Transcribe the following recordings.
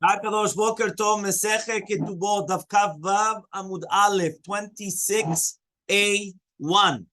Kadosh Boker Tov Masechet Ketubot Daf Kav Vav Amud Aleph 26a1.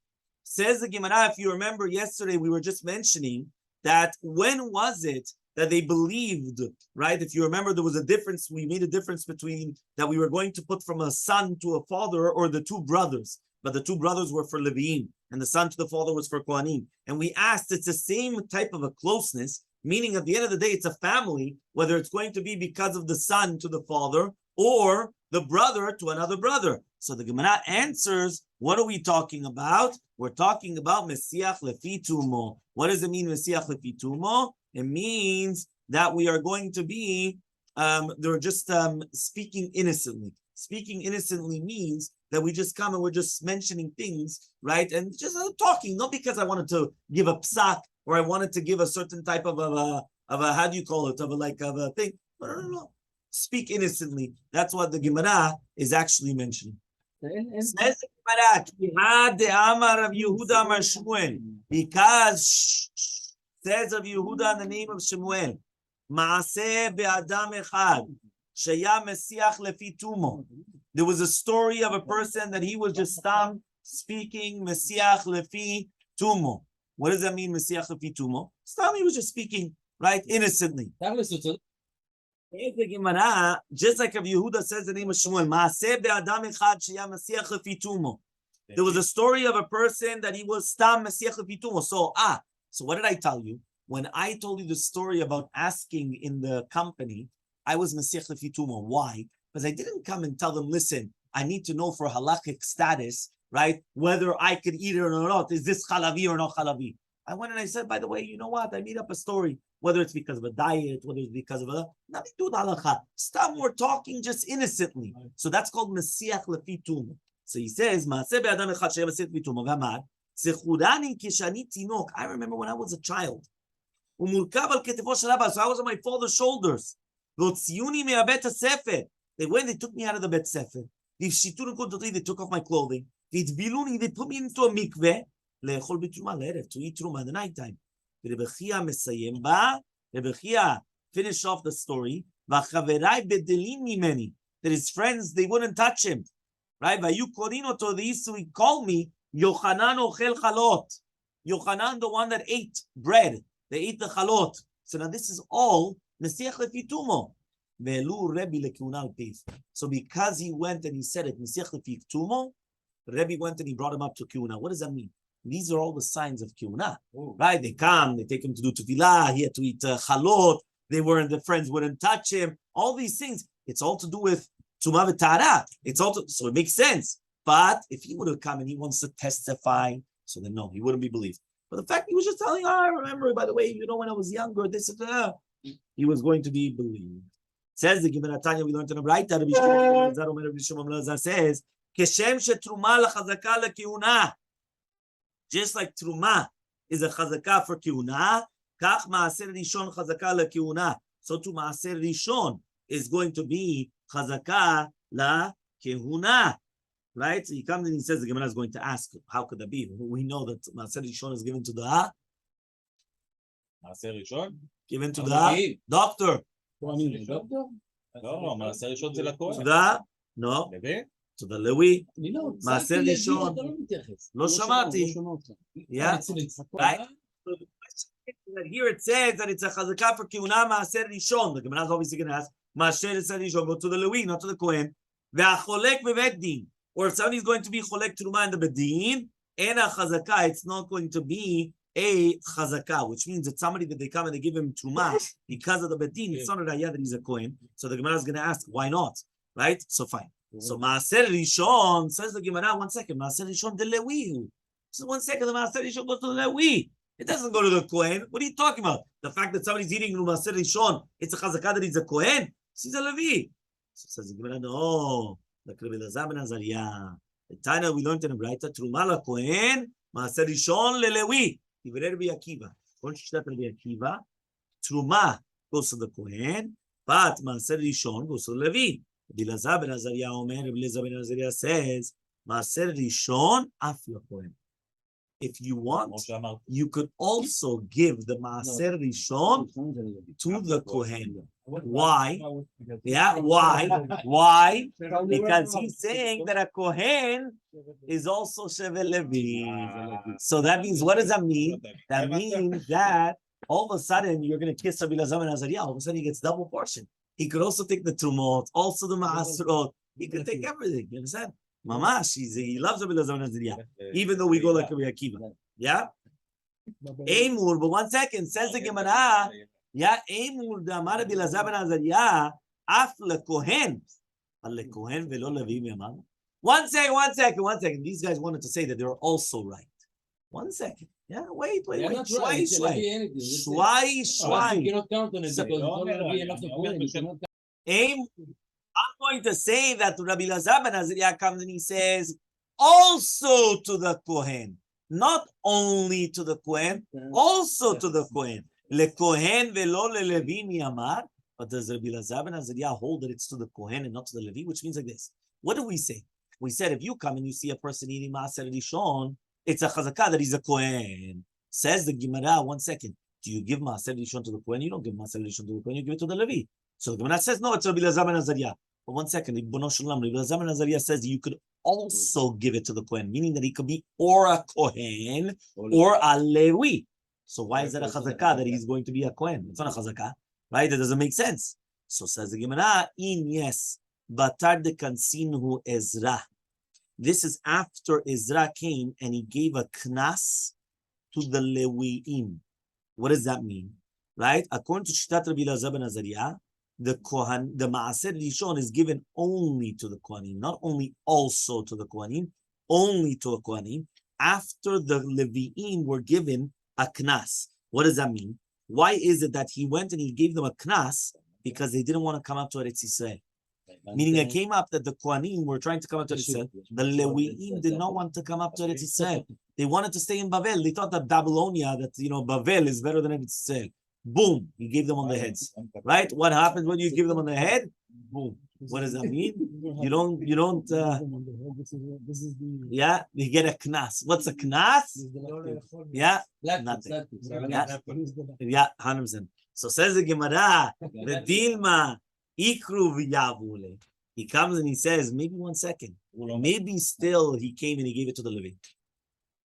Says the Gemara, if you remember yesterday, we were just mentioning that when was it that they believed, right? If you remember, there was a difference. We made a difference between that we were going to put from a son to a father or the two brothers. But the two brothers were for Leviim, and the son to the father was for Kohanim. And we asked, it's the same type of a closeness, meaning at the end of the day, it's a family, whether it's going to be because of the son to the father or the brother to another brother. So the Gemara answers, what are we talking about? We're talking about Mesiach Lefi Tumo. What does it mean, Mesiach Lefi Tumo? It means that we are going to be, they're just speaking innocently. Speaking innocently means that we just come and we're just mentioning things, right? And just talking, not because I wanted to give a psak or I wanted to give a certain type of a how do you call it, of a thing. No. Speak innocently. That's what the Gemara is actually mentioning. Says the Gemara, because says of Yehuda in the name of Shemuel, Maaseh be'adam echad, sheya mesiach lefi tumo. There was a story of a person that he was just speaking Mesiach lefi tumo. What does that mean, Mesiach lefi tumo? He was just speaking, right, innocently. Just like if Yehuda says the name of Shmuel, Maaseh be'adam echad sheya mesiach lefi tumo. There was a story of a person that he was stam Mesiach lefi tumo. So what did I tell you? When I told you the story about asking in the company, I was Mesiach lefi tumo. Why? Because I didn't come and tell them, listen, I need to know for halakhic status, right, whether I could eat it or not. Is this chalavi or not chalavi? I went and I said, by the way, you know what? I made up a story, whether it's because of a diet, whether it's because of nothing to do with halakha. Stop, we're talking just innocently. So that's called Mesiach lefi tumo. So he says, Maaseh be'adam echad sheya mesiach lefi tumo v'amad, tzechurani kishani tinok. I remember when I was a child. Umurkav al ketefo shel Abba. So I was on my father's shoulders. V'otziuni me'abet ha'sefer. They took me out of the Bet Sefer. They took off my clothing. They put me into a mikveh to eat truma in the nighttime. Rabbi finished off the story. That his friends, they wouldn't touch him. Right? They used to call me Yochanan Ochel Chalot. Yochanan, the one that ate bread. They ate the chalot. So now this is all Mesiach lefi tumo. So because he went and he said it, Mesiach lefi tumo, Rabbi went and he brought him up to Kiuna. What does that mean? These are all the signs of Kiuna, right? They come, they take him to do tefillah, he had to eat chalot, the friends wouldn't touch him, all these things. It's all to do with Tumah v'Tahara. So it makes sense. But if he would have come and he wants to testify, so then no, he wouldn't be believed. But the fact he was just telling, I remember, by the way, when I was younger, this and that, he was going to be believed. Says the Gemara Tanya, we learned in a right that Rabbi says, Keshem shetruma lachazaka lekiuna. Just like truma is a chazaka for kiuna, kach maaser rishon chazaka lekiuna. So to maaser rishon is going to be chazaka la kehuna. Right? So he comes and he says, the Gemara is going to ask, how could that be? We know that maaser rishon is given to the Maaser Rishon? Given to the doctor. לא, מעשר ראשון זה לכהן. תודה, לא. לוי? תודה לוי. מעשר ראשון. לא שמעתי. Here it says that it's a chazakah for kiuna מעשר ראשון. The Gemara is obviously going to ask, מעשר ראשון, go to the Lewi, not to the Kohen. והחולק בבית דין. Or if somebody is going to be cholek truma in the bedin, and a chazakah, it's not going to be a chazakah, which means that somebody that they come and they give him truma because of the bedin, it's not a raya that he's a kohen. So the Gemara is going to ask, why not? Right? So fine. So maaser rishon, says the Gemara, 1 second, maaser rishon de lewi. So 1 second, the maaser rishon goes to the lewi. It doesn't go to the kohen. What are you talking about? The fact that somebody's eating maaser rishon, it's a chazakah that he's a kohen? He's a levi. So says the Gemara, no. Like Rabbi Elazar ben Azariah. The Tanya we learned in the Braita, Truma la Kohen, Maaser Rishon le Lewi. Divrei Rabbi Akiva. According to Rabbi Akiva, Truma goes to the Kohen, but Maaser Rishon goes to the Levi. Rabbi Elazar ben Azariah Rabbi Elazar ben Azariah says, Maaser Rishon af la Kohen. If you want, you could also give the Maaser Rishon to the Kohen. Why? Yeah, why? Why? Because he's saying that a Kohen is also Shevet Levi. So that means, what does that mean? That means that all of a sudden you're going to kiss Rabbi Lazar and Azariah. All of a sudden he gets double portion. He could also take the Trumot, also the Ma'asrot. He could take everything. You understand? Mamash, he loves Rabbi Lazar and Azariah, even though we go like Rabbi Akiva. Yeah? Amur, but 1 second, says the Gemara, yeah, Amur da Amar Rabbi Lazar ben Azariah, af lekohen, lekohen velo levi me'amar. 1 second, 1 second, 1 second. These guys wanted to say that they're also right. 1 second. Yeah, wait. Shwai. You cannot count on it because it's already enough to put. I'm going to say that Rabbi Lazar ben Azariah comes and he says, also to the Kohen. Not only to the Kohen, also to the Kohen. Le Kohen velo le Levi miyamar. But does Rabbi Lazar ben Azariah hold that it's to the Kohen and not to the Levi? Which means like this. What do we say? We said if you come and you see a person eating Maaser Rishon, it's a chazakah that he's a Kohen. Says the Gemara, 1 second. Do you give Maaser Rishon to the Kohen? You don't give Maaser Rishon to the Kohen, you give it to the Levi. So the Gemara says, no, it's Rabbi Lazar ben Azariah. But 1 second, Rabbi Lazar ben Azariah says you could also give it to the Kohen, meaning that he could be or a Kohen or a Levi. So why is that a chazakah that he's going to be a Kohen? It's not a chazakah, right? That doesn't make sense. So says the Gemara, yes, batar de kansinhu Ezra. This is after Ezra came and he gave a knas to the Leviim. What does that mean? Right? According to Shittat Rabbi Lazar ben Azariah, the Kohan, the Maaser Rishon is given only to the Kohanim, not only also to the Kohanim, only to the Kohanim. After the Leviim were given a knas. What does that mean? Why is it that he went and he gave them a knas? Because they didn't want to come up to Eretz Yisrael. Meaning it came up that the Kohanim were trying to come up to Eretz Yisrael. The Leviim did not want to come up to Eretz Yisrael. They wanted to stay in Bavel. They thought that Babylonia, that Bavel is better than Eretz Yisrael. Boom, you gave them on the heads. Right? What happens when you give them on the head? Boom. What does that mean? You don't, yeah, you get a knas. What's a knas? Yeah, nothing. Yeah, 100%. So says the Gemara, the Dilma, Ikru v'yavule. He comes and he says, maybe 1 second. Maybe still he came and he gave it to the Levi.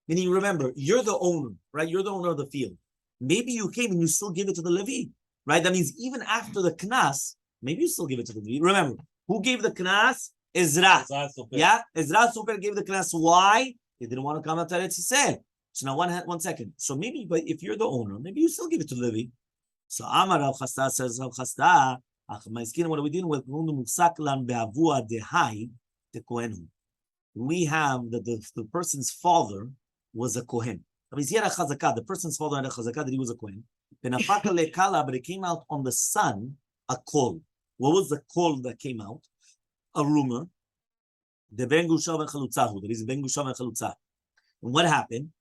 Meaning, remember, you're the owner, right? You're the owner of the field. Maybe you came and you still give it to the Levi, right? That means even after the knas, maybe you still give it to the Levi. Remember, who gave the knas? Ezra. Yeah, Ezra Super gave the knas. Why? They didn't want to come out to Eretz Yisrael. So now 1 second. So maybe, but if you're the owner, maybe you still give it to the Levi. So Amar Rav Chasta says, Rav Chasta, what are we dealing with? We have that the person's father was a Kohen. That means he had a chazakah. The person's father had a chazakah that he was a Kohen. But it came out on the son, a kol. What was the kol that came out? A rumor. The ben gushav and chalutzahu. There is ben gushav and chalutzah. And what happened?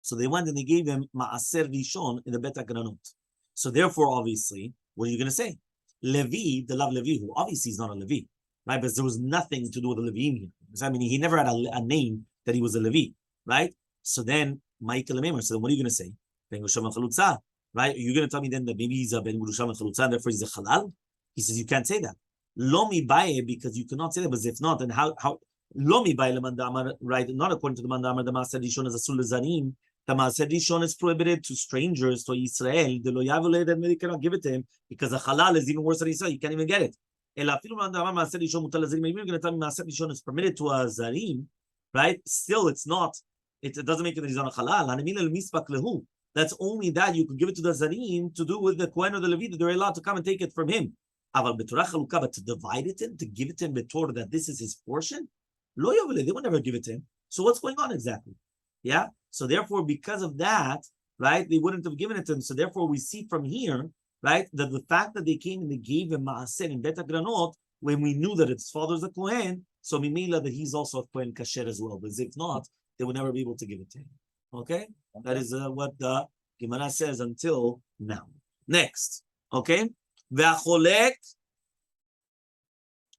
So they went and they gave him maaser rishon in the bet agranot. So therefore, obviously, what are you going to say? Levi, the lav Levi, who obviously is not a Levi, right? But there was nothing to do with the Leviim here. I mean, he never had a name that he was a Levi, right? So then, Michael Lememer, so then what are you going to say? Ben Gusham and Chalutza, right? Are you going to tell me then that maybe he's a Ben Gusham and Chalutza and therefore he's a Halal? He says, you can't say that. Lomi baye, because you cannot say that, but if not, then how Lomi baye lemandamar, right? Not according to the mandamar, the Maaser Rishon is a sul zarim. The Maaser Rishon is prohibited to strangers, to Israel. The lo yavule, then they cannot give it to him because the halal is even worse than Israel. You can't even get it. Even if you're going to tell me Maaser Rishon is permitted to a zarim, right? Still, it's not. It doesn't make it that he's on a halal. That's only that you could give it to the zarim to do with the Kohen or the Levi, that they're allowed to come and take it from him. But to divide it in, to give it to him betor that this is his portion, they would never give it to him. So what's going on exactly? Yeah. So therefore, because of that, right, they wouldn't have given it to him. So therefore, we see from here, right, that the fact that they came and they gave him maaser in bet agranot, when we knew that his father's a Kohen, so mimila that he's also a Kohen kasher as well. But if not, they would never be able to give it to him. Okay, that is what the Gemara says until now. Next, okay, ve'acholek,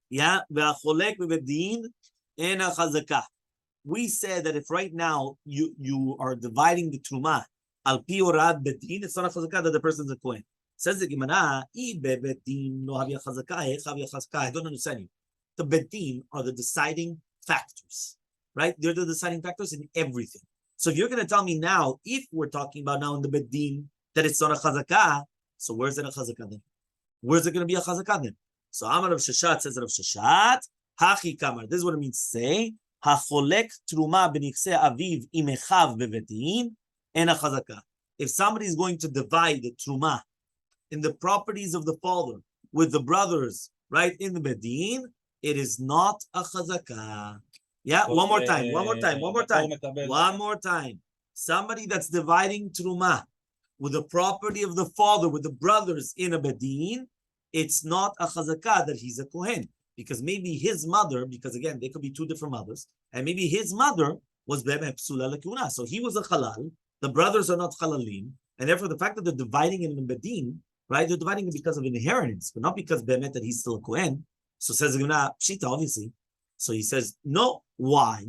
yeah, ve'acholek v'vedin en chazakah. We said that if right now you are dividing the truma Al pi orad bedin, it's not a chazakah that the person's a kohen. Says the Gemara, I don't understand you. The bedin are the deciding factors, right? They're the deciding factors in everything. So if you're going to tell me now, if we're talking about now in the bedin that it's not a chazakah, so where's it a chazakah then? Where's it going to be a chazakah then? So Amar Rav Sheshat says Rav Sheshat, Hachi Kamar. This is what it means to say, Hacholek truma b'nichsei aviv imechav bebedin and a chazakah. If somebody is going to divide the truma in the properties of the father with the brothers, right, in the bedin, it is not a chazakah. Yeah, one more time. Somebody that's dividing truma with the property of the father, with the brothers in a bedin, it's not a chazakah that he's a kohen. Because maybe his mother, because again, they could be two different mothers, and maybe his mother was be'em psula lekuna. So he was a halal, the brothers are not halalim, and therefore the fact that they're dividing it in bedin, right, they're dividing it because of inheritance, but not because be'emet that he's still a kohen. So says the Gemara, pshita, obviously. So he says, no, why?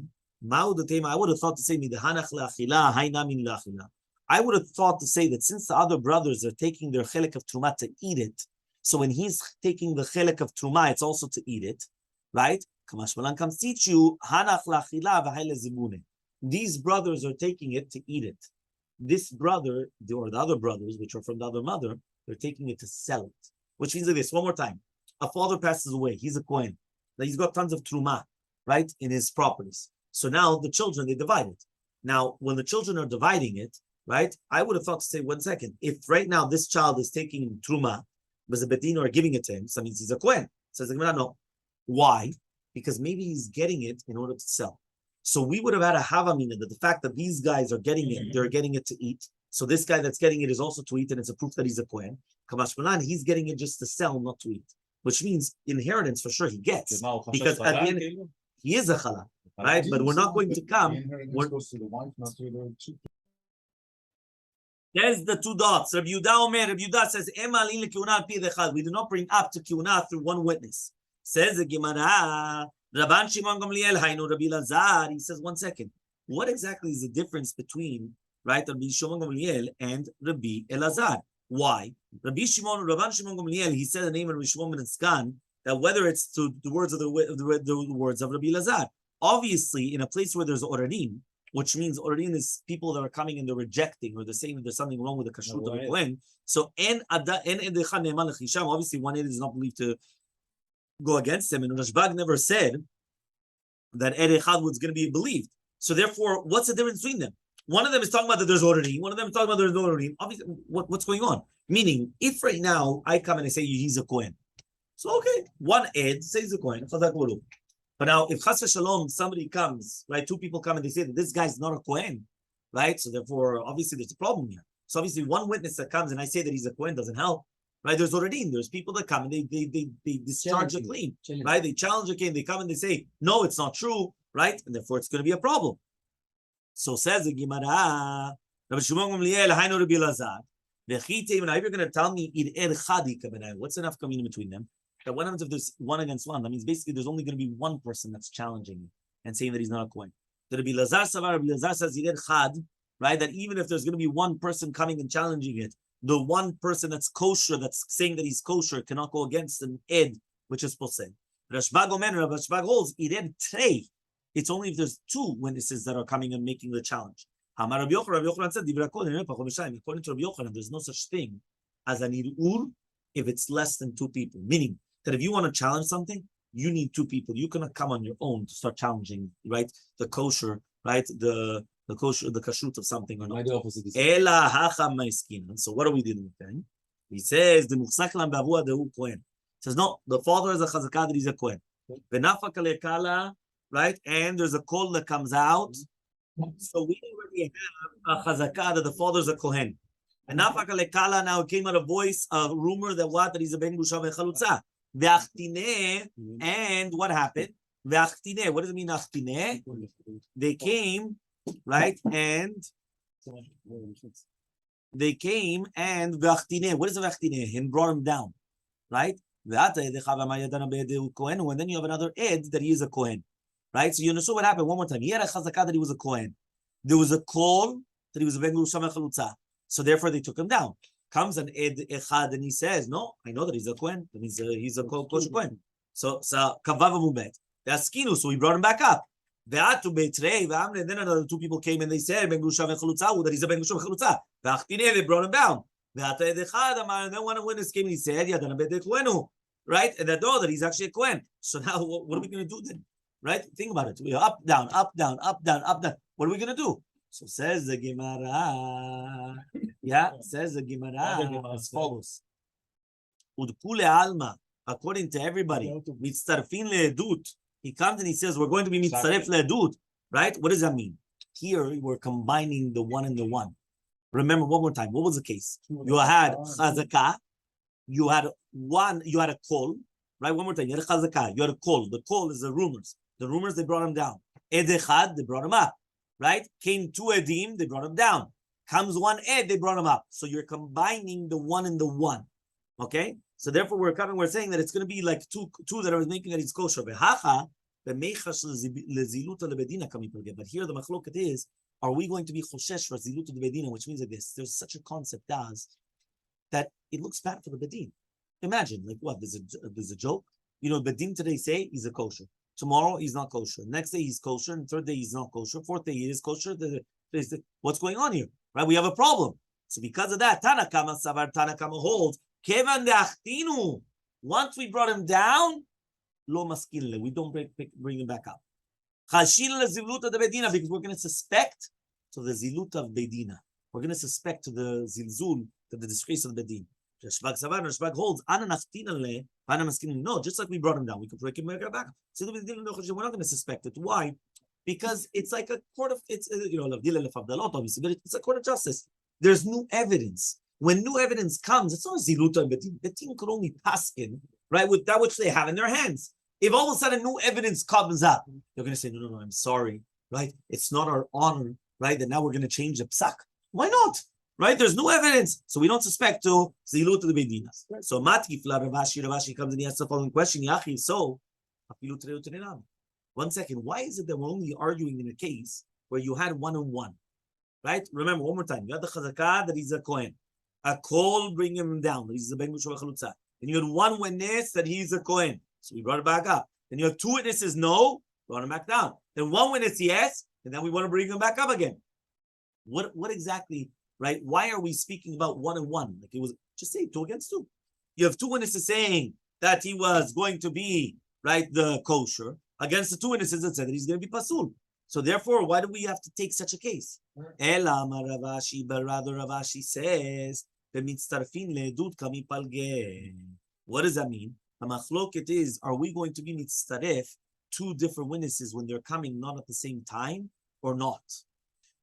I would have thought to say, I would have thought to say that since the other brothers are taking their chelek of truma to eat it, so when he's taking the chelek of truma, it's also to eat it, right? Kamashmalan comes teach you, these brothers are taking it to eat it. This brother, or the other brothers, which are from the other mother, they're taking it to sell it. Which means like this, one more time. A father passes away, he's a kohen. Now he's got tons of truma, right, in his properties. So now the children, they divide it. Now, when the children are dividing it, right, I would have thought to say, 1 second, if right now this child is taking truma, but the bedin are giving it to him, so that means he's a kohen. Says the Gemara, no. Why? Because maybe he's getting it in order to sell. So we would have had a havamina that the fact that these guys are getting it, they're getting it to eat. So this guy that's getting it is also to eat, and it's a proof that he's a kohen. Kamashmalan, he's getting it just to sell, not to eat. Which means inheritance for sure he gets. Because at the end, he is a chalal, right? But we're not going to come. There's the two dots. Rabbi Yehuda says, we do not bring up to kiuna through one witness. Says the Gemara, Rabban Shimon Gamliel, Hainu Rabbi Lazar. He says, 1 second. What exactly is the difference between, right, Rabbi Shimon Gamliel and Rabbi Elazar? Why? Rabban Shimon Gamliel, he said the name of Rabbi Shimon ben Tzkan, that whether it's to the words of the words of Rabbi Lazar, obviously in a place where there's oradim, which means oradim is people that are coming and they're rejecting or they're saying that there's something wrong with the kashrut of the kohen. So obviously one is not believed to go against him, and Rashbag never said that Ed Echad was going to be believed. So therefore, what's the difference between them? One of them is talking about that there's oradim. One of them is talking about there's no oradim. Obviously, what's going on? Meaning, if right now I come and I say he's a kohen, so okay, one Ed says he's a kohen. But now, if Chas Shalom, somebody comes, right? Two people come and they say that this guy's not a kohen, right? So therefore, obviously, there's a problem here. So obviously, one witness that comes and I say that he's a kohen doesn't help, right? There's oradim. There's people that come and they discharge a claim, right? They challenge a claim. They come and they say, no, it's not true, right? And therefore, it's going to be a problem. So says the Gemara, Rabbi Shimon Gamliel, Hainu Rabbi Lazar. Now, if you're going to tell me what's enough coming in between them? That what happens if there's one against one? That means basically there's only going to be one person that's challenging it and saying that he's not a kohen. That Rabbi Lazar Savar, Rabbi Lazar says chad, right? That even if there's going to be one person coming and challenging it, the one person that's kosher, that's saying that he's kosher, cannot go against an ed, which is posel. Rashbag holds trei. It's only if there's two witnesses that are coming and making the challenge. Rabbi Yochanan said, according to Rabbi Yochanan, there's no such thing as an irur if it's less than two people. Meaning that if you want to challenge something, you need two people. You cannot come on your own to start challenging, right? The kosher, right? The kosher, the kashrut of something or not. So what are we dealing with then? He says, says, no, the father is a chazakah that he's a kohen. Right? And there's a call that comes out. So we already have a chazakah that the father is a kohen. And now came out a voice, a rumor that he's a ben grusha v'chalutza. And what happened? What does it mean, achtine? They came, right? And they came and v'achtine. What is v'achtine? Him brought him down, right? And then you have another ed that he is a kohen. Right? So you understood what happened one more time. He had a chazakah that he was a kohen. There was a call that he was a ben Gurusha Chalutza. So therefore they took him down. Comes an Ed Echad and he says, no, I know that he's a Kohen. That means he's a kosher Kohen. So Kavav Mubet. Askinu, so we brought him back up. And then another two people came and they said, Ben Gurusha Chalutza, that he's a ben Gurusha Chalutza. They brought him down. And then one witness came and he said, right? And that he's actually a Kohen. So now what are we going to do then? Right? Think about it. We are up, down, up, down, up, down, up, down. What are we going to do? So says the Gemara. Yeah, says the Gemara as follows. Udkule alma, according to everybody, mitzarfin le'edut. He comes and he says, we're going to be mitzaref le'edut. Right? What does that mean? Here, we're combining the one and the one. Remember one more time. What was the case? You had chazakah. You had a call. Right? One more time. You had a chazakah. You had a call. The call is the rumors. The rumors, they brought him down. Ed echad, they brought him up. Right? Came two edim, they brought him down. Comes one ed, they brought him up. So you're combining the one and the one. Okay? So therefore we're saying that it's going to be like two that are making that it's kosher. But here the machloket is, are we going to be choshesh for zilut bedina, which means like this. There's such a concept as that it looks bad for the bedin. Imagine, like what? There's a joke. You know, bedin today say he's a kosher. Tomorrow he's not kosher. Next day he's kosher. And third day he's not kosher. Fourth day he is kosher. What's going on here? Right? We have a problem. So because of that, Tanakama holds, Kevan de'achtinu. Once we brought him down, lo maskilele. We don't bring him back up. Chashin lezilut of the bedina, because we're going to suspect to the zilut of bedina. We're going to suspect to the zilzul, to the disgrace of the bedin. Rashbag holds, no, just like we brought him down, we could break him back. So we're not going to suspect it. Why? Because it's like a court of, it's obviously, but it's a court of justice. There's new evidence. When new evidence comes, it's not ziluta and betin. Betin could only pass in, right, with that which they have in their hands. If all of a sudden new evidence comes up, they're going to say, no, I'm sorry, right? It's not our honor, right? That now we're going to change the psak. Why not? Right? There's no evidence. So we don't suspect to zilut to the bedinas. So Matkifla Ravashi comes and he asks the following question. Yachi, so, 1 second. Why is it that we're only arguing in a case where you had one on one? Right? Remember, one more time. You had the chazakah that he's a Kohen. A call bring him down. That he's a ben Gurusha Chalutza. And you had one witness that he's a Kohen. So we brought it back up. Then you have two witnesses, no, brought him back down. Then one witness, yes, and then we want to bring him back up again. What exactly, right? Why are we speaking about one and one? Like it was, just say 2 against 2. You have two witnesses saying that he was going to be, right, the kosher, against the two witnesses that said that he's going to be pasul. So therefore, why do we have to take such a case? Ela Ravashi, but rather Ravashi says, what does that mean? The machloket is, are we going to be mitzaref two different witnesses when they're coming not at the same time or not?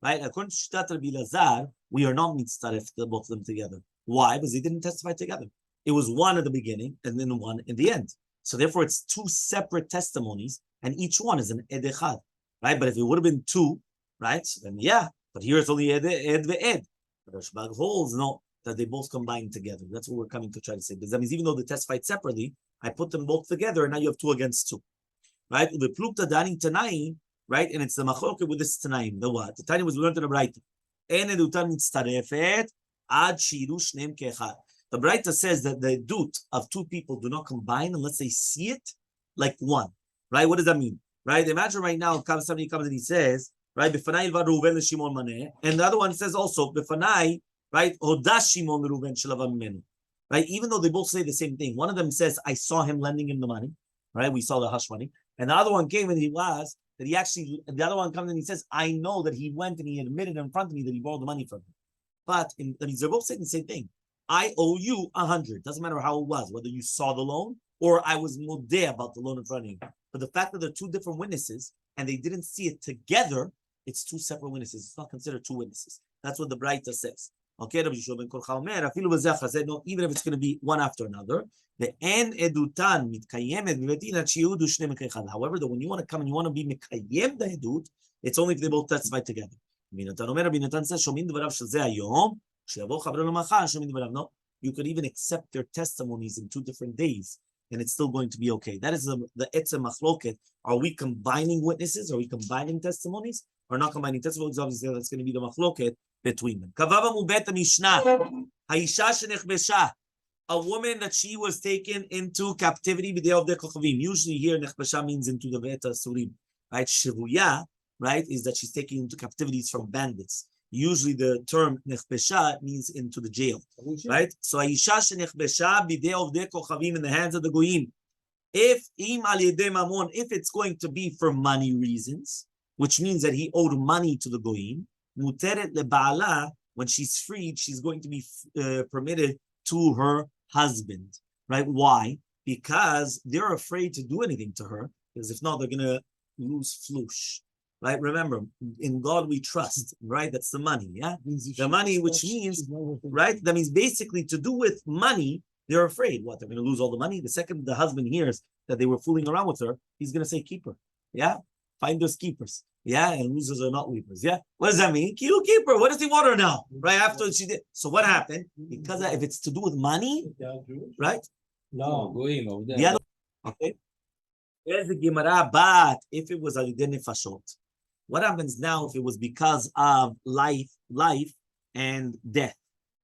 Right? According to Shtat Rabbi Lazar, we are not mitzaref both of them together. Why? Because they didn't testify together. It was one at the beginning and then one in the end. So therefore, it's two separate testimonies, and each one is an ed echad, right? But if it would have been two, right, then yeah. But here it's only ed ve'ed. But Rashbag holds no, that they both combine together. That's what we're coming to try to say. Because that means even though they testified separately, I put them both together, and now you have 2 against 2, right? The plukta daning tanai, right? And it's the machloket with this tanaim. The what? The tanaim was learned in the Braita. En edutan mitztarefet ad shiru shneim keechad. The Braita says that the edut of 2 people do not combine unless they see it like one, right? What does that mean, right? Imagine right now, somebody comes and he says, right, B'fanai ilvad Reuven l'Shimon maneh, and the other one says also B'fanai, right, Hodash Shimon Reuven shelavam mimenu. Right? Even though they both say the same thing. One of them says, I saw him lending him the money. Right? We saw the hush money. And the other one came and the other one comes and he says, I know that he went and he admitted in front of me that he borrowed the money from him. But they're both saying the same thing. I owe you 100. Doesn't matter how it was, whether you saw the loan or I was modeh about the loan in front of you. But the fact that they're 2 different witnesses and they didn't see it together, it's 2 separate witnesses. It's not considered 2 witnesses. That's what the Braita says. Okay, Rabbi Yeshua ben Korcha Omer, no, even if it's going to be one after another, the en edutan mitkayemet v'vedina chiudu shneim kechad. However, when you want to come and you want to be mikayem the edut, it's only if they both testify together. Binatan Omer, Binatan says, shomin dvarav shel zeh hayom, sheyavo chavro l'machar, shomin dvarav. No, you could even accept their testimonies in 2 different days, and it's still going to be okay. That is the etzem machloket. Are we combining witnesses? Are we combining testimonies? Or not combining testimonies? Obviously, that's going to be the machloket between them. Kavava mubet Mishnah. Haisha shenechbesha. A woman that she was taken into captivity b'dei of kochavim. Usually here nechbesha means into the Veta Surim. Right? Shivuya, right, is that she's taken into captivities from bandits. Usually the term nechbesha means into the jail. Right? So Haisha shenechbesha b'dei of kochavim, in the hands of the goyim. If it's going to be for money reasons, which means that he owed money to the goyim, muteret leba'ala, when she's freed, she's going to be permitted to her husband, right? Why? Because they're afraid to do anything to her, because if not, they're going to lose flush, right? Remember, in God we trust, right? That's the money, yeah? The money, which means, right? That means basically to do with money, they're afraid. What? They're going to lose all the money? The second the husband hears that they were fooling around with her, he's going to say, keep her. Yeah? Find those keepers. Yeah? And losers are not weepers. Yeah? What does that mean? Keep her. What does he want her now? Right after she did. So what happened? Because if it's to do with money, right? No, The other, okay? There's the Gemara, but if it was a nefashot, what happens now if it was because of life and death?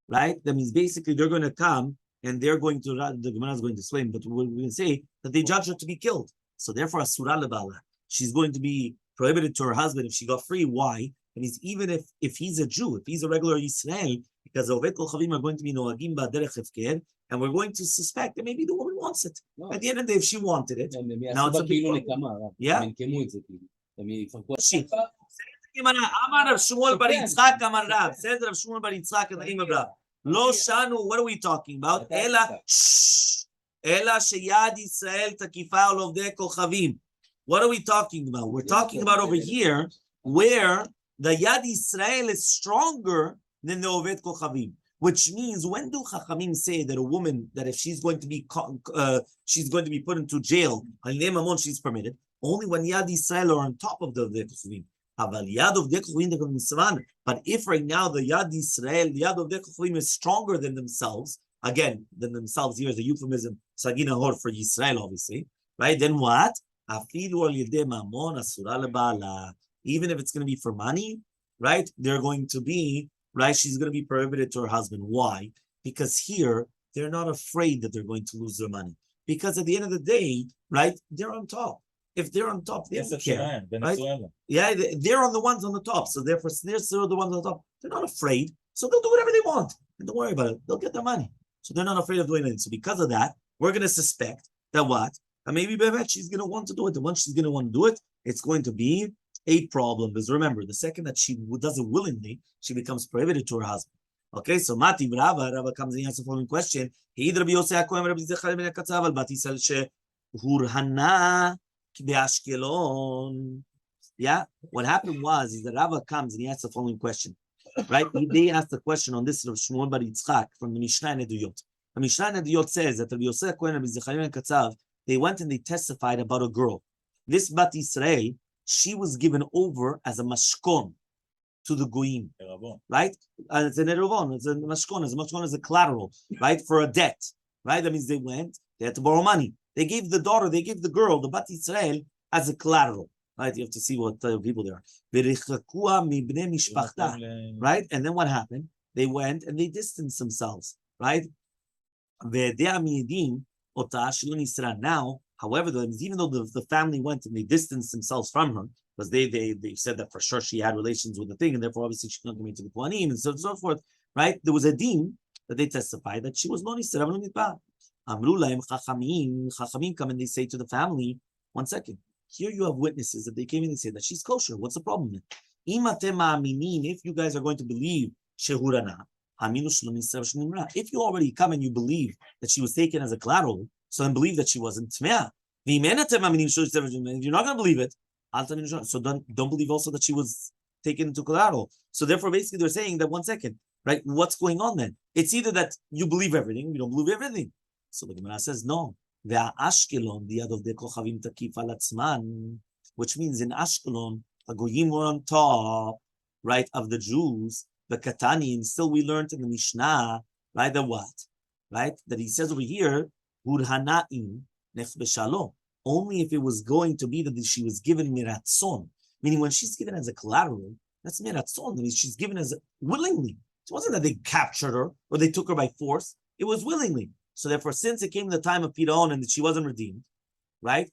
Right? That means basically they're going to come and they're going to, the Gemara is going to explain, but we're going to say that they judge her to be killed. So therefore, asura lebala, she's going to be prohibited to her husband if she got free. Why? That means even if he's a Jew, if he's a regular Israel, because the Ovet Kol Chavim are going to be noagim ba'derech hefker, and we're going to suspect that maybe the woman wants it. No. At the end of the day, if she wanted it, now it's a big problem. Yeah. Amar Rav Shmuel bar Yitzchak amar Rav. Says Rav Shmuel bar Yitzchak in the name of Rav. Lo shanu, what are we talking about? Ela sheyad Yisrael takifa ol ovdei kochavim. What are we talking about? We're talking about over here where the Yad Yisrael is stronger than the Oved Kochavim. Which means, when do Chachamim say that a woman, that if she's going to be put into jail, she's permitted? Only when Yad Yisrael are on top of the Oved Kochavim. But if right now the Yad Yisrael, the Yad of Kochavim is stronger than themselves, again, than themselves, here is a euphemism, Sagina Hor for Yisrael, obviously, right? Then what? Even if it's going to be for money, right? They're going to be, right? She's going to be prohibited to her husband. Why? Because here, they're not afraid that they're going to lose their money. Because at the end of the day, right? They're on top. If they're on top, they don't care. Right? Yeah, they're on the ones on the top. So therefore, they're still the ones on the top. They're not afraid. So they'll do whatever they want. And don't worry about it. They'll get their money. So they're not afraid of doing anything. So because of that, we're going to suspect that what? And maybe Bevet, she's going to want to do it. And once she's going to want to do it, it's going to be a problem. Because remember, the second that she does it willingly, she becomes prohibited to her husband. Okay, so Mati Rava comes and answers the following question. Yeah, what happened was that Rava comes and he asks the following question, right? They asked the question on this of Shmuel bar Yitzchak from the Mishnah and Eduyot. The Mishnah and Eduyot says that Rabbi Yosef Kohen Rabbi Zecharia and Katzav, they went and they testified about a girl. This Bat Israel, she was given over as a mashkon to the goyim, right? It's an erovon, it's a mashkon is a collateral, right, for a debt, right? That means they had to borrow money. They gave the girl, the Bat Israel, as a collateral, right? You have to see what type of people they are. Right? And then what happened? They went and they distanced themselves, right? Now, however, even though the family went and they distanced themselves from her, because they said that for sure she had relations with the thing, and therefore obviously she couldn't come into the Kohanim, and so on and so forth, right? There was a deen that they testified that she was no Nisra. Chachamim come and they say to the family, 1 second, here you have witnesses that they came in and said that she's kosher. What's the problem then? If you guys are going to believe Shehurana, if you already come and you believe that she was taken as a collateral, so then believe that she wasn't Tmeah. If you're not going to believe it, so don't believe also that she was taken into collateral. So therefore, basically, they're saying that 1 second, right? What's going on then? It's either that you believe everything, you don't believe everything. So the Gemara says, no. Which means in Ashkelon, the Goyim were on top, right, of the Jews, the Katanim. Still, we learned in the Mishnah, right, that what? Right? That he says over here, Hurhanaim nef b'shalom. Only if it was going to be that she was given miratzon, meaning when she's given as a collateral, That's meratzon. That means she's given as willingly. It wasn't that they captured her or they took her by force. It was willingly. So therefore, since it came the time of Piraon and that she wasn't redeemed, right?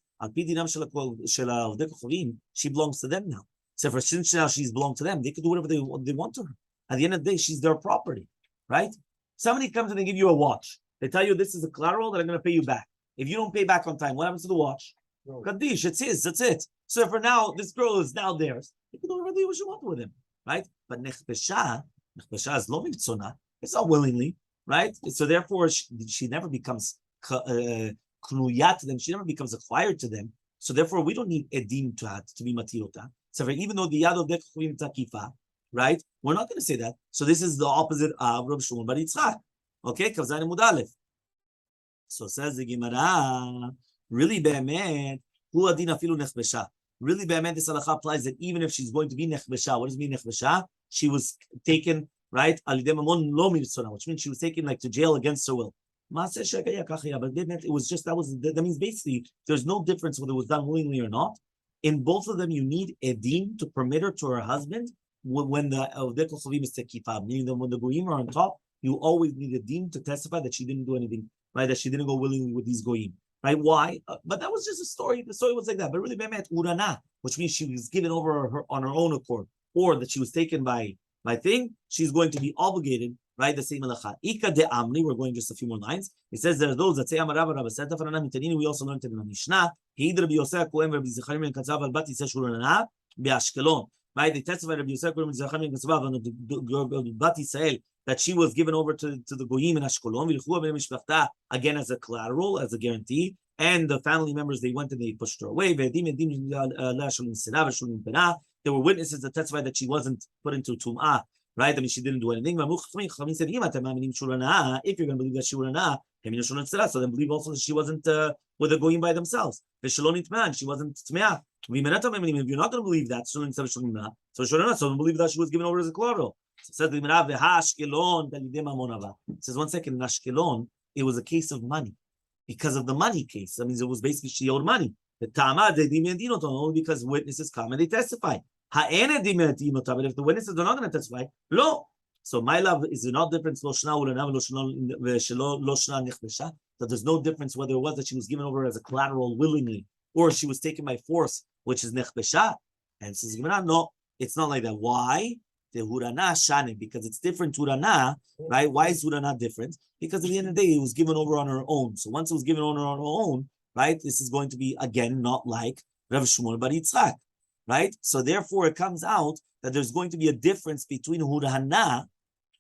She belongs to them now. So for since now she's belonged to them, they could do whatever they want to her. At the end of the day, she's their property, right? Somebody comes and they give you a watch. They tell you this is a collateral that I'm going to pay you back. If you don't pay back on time, what happens to the watch? Kaddish, it's his, that's it. So for now, this girl is now theirs. They can do whatever they want with him, right? But nechbesha is lo mitzona. It's not willingly, right? So therefore, she never becomes knuyat to them. She never becomes acquired to them. So therefore, we don't need edim to be matirota. So even though the yad of dekhuim takifa, right? We're not going to say that. So this is the opposite of Rabbi Shmuel bar Yitzchak. Okay, Kavzayin Amud Aleph. So says the Gemara, really be'emet, hu adin afilu nechbesha. Really be'emet, this halakha applies that even if she's going to be nechbesha, what does it mean nechbesha? She was taken, right, alidei mamon lo mitzvah, which means she was taken like to jail against her will. But it was just, that means basically, there's no difference whether it was done willingly or not. In both of them, you need edim to permit her to her husband when the dekol is tekifa, meaning that when the goyim are on top, you always need edim to testify that she didn't do anything, right? That she didn't go willingly with these goyim, right? Why? But that was just a story. The story was like that. But really, be'emet urana, which means she was given over on her own accord, or that she was taken by thing. She's going to be obligated, right? The same halacha. Ika de amni. We're going just a few more lines. It says there are those that say Amarava Rabba said we also learned it in the Mishnah. Rabbi Yosef Kohen Rabbi Zecharim and Katzav al Bati says Shulana be'Ashkelon. Right? They testified Rabbi Yosef Kohen Rabbi Zecharim and Katzav and Bati Israel that she was given over to the Goyim in Ashkelon. Again as a collateral, as a guarantee. And the family members, they went and they pushed her away. There were witnesses that testified that she wasn't put into Tum'ah. Right? I mean, she didn't do anything. If you're going to believe that she Shulana, so then believe also that she wasn't with the Goyim by themselves. She wasn't Tmeah. If you're not going to believe that, so don't believe that she was given over as a collateral. So it says, one second, in Ashkelon, it was a case of money. Because of the money case. That means it was basically she owed money. Only because witnesses come and they testify. But if the witnesses are not going to testify, no. So my love, is there not difference? That there's no difference whether it was that she was given over as a collateral willingly or she was taken by force, which is nechbesha. And says no, it's not like that. Why? The hurana shane, because it's different hurana, right? Why is hurana different? Because at the end of the day, it was given over on her own. So once it was given over on her own, right? This is going to be again not like Rav Shmuel bar Yitzchak. Right? So therefore it comes out that there's going to be a difference between Hurana,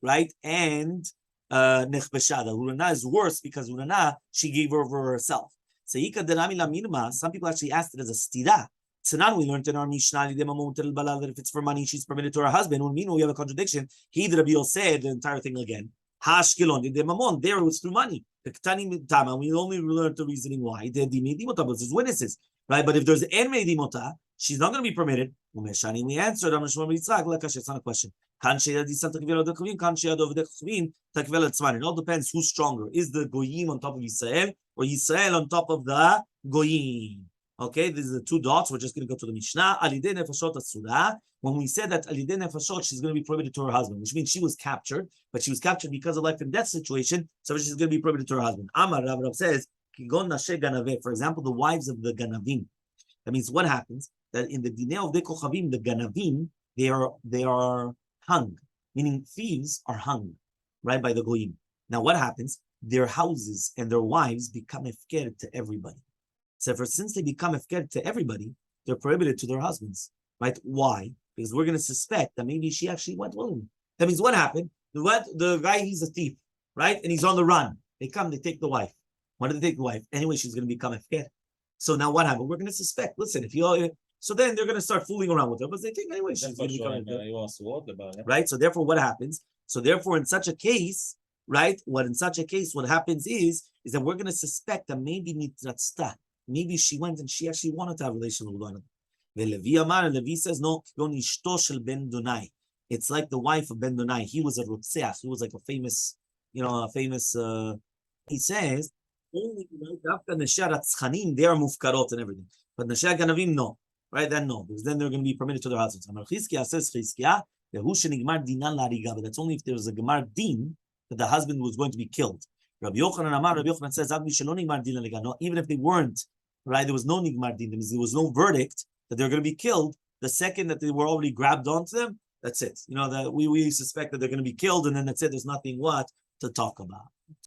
right, and Nechbesha. The Hurana is worse because Hurana, she gave over herself. So some people actually asked it as a stira. Tzanan, we learned in our Mishnah that if it's for money, she's permitted to her husband. When we have a contradiction, he the Rabbi said the entire thing again. Hashkelon, the mamon, there it was through money. The Ketani Tama, we only learned the reasoning why. The Dimota, but there's witnesses, right? But if there's En Dimota, she's not going to be permitted. We answered, it's not a question. It all depends who's stronger. Is the Goyim on top of Yisrael or Yisrael on top of the Goyim? Okay, these are the two dots. We're just going to go to the Mishnah. Alidei nefashot asura. When we said that alidei nefashot, she's going to be prohibited to her husband, which means she was captured, but she was captured because of life and death situation, so she's going to be prohibited to her husband. Amar Rav says, for example, the wives of the Ganavim. That means what happens? That in the Dinei of the Kochavim, the Ganavim, they are hung, meaning thieves are hung, right, by the Goyim. Now what happens? Their houses and their wives become hefker to everybody. So since they become hefker to everybody, they're prohibited to their husbands, right? Why? Because we're going to suspect that maybe she actually went willingly. That means what happened? The guy, he's a thief, right? And he's on the run. They come, they take the wife. Why did they take the wife? Anyway, she's going to become hefker. So now what happened? We're going to suspect. Listen, so then they're going to start fooling around with her, but they think anyway she's going to become hefker. Right? So therefore, what happens? So therefore, in such a case, right? What happens is that we're going to suspect that maybe mitratzta. Maybe she went and she actually wanted to have a relationship with one. Levi says, no, it's like the wife of Ben Donai. He was a rutzeach. He was like a famous, he says, only they are mufkarot and everything. But Nashia Ganavim, no. right? Then no, because then they're going to be permitted to their husbands. Amar Chizkiah says Chizkiah, but that's only if there's a gemar din that the husband was going to be killed. Rabbi Yochanan says, even if they weren't, right, there was no nigmar din, there was no verdict that they're going to be killed. The second that they were already grabbed onto them, that's it. You know, that we suspect that they're going to be killed, and then that's it. There's nothing what to talk about.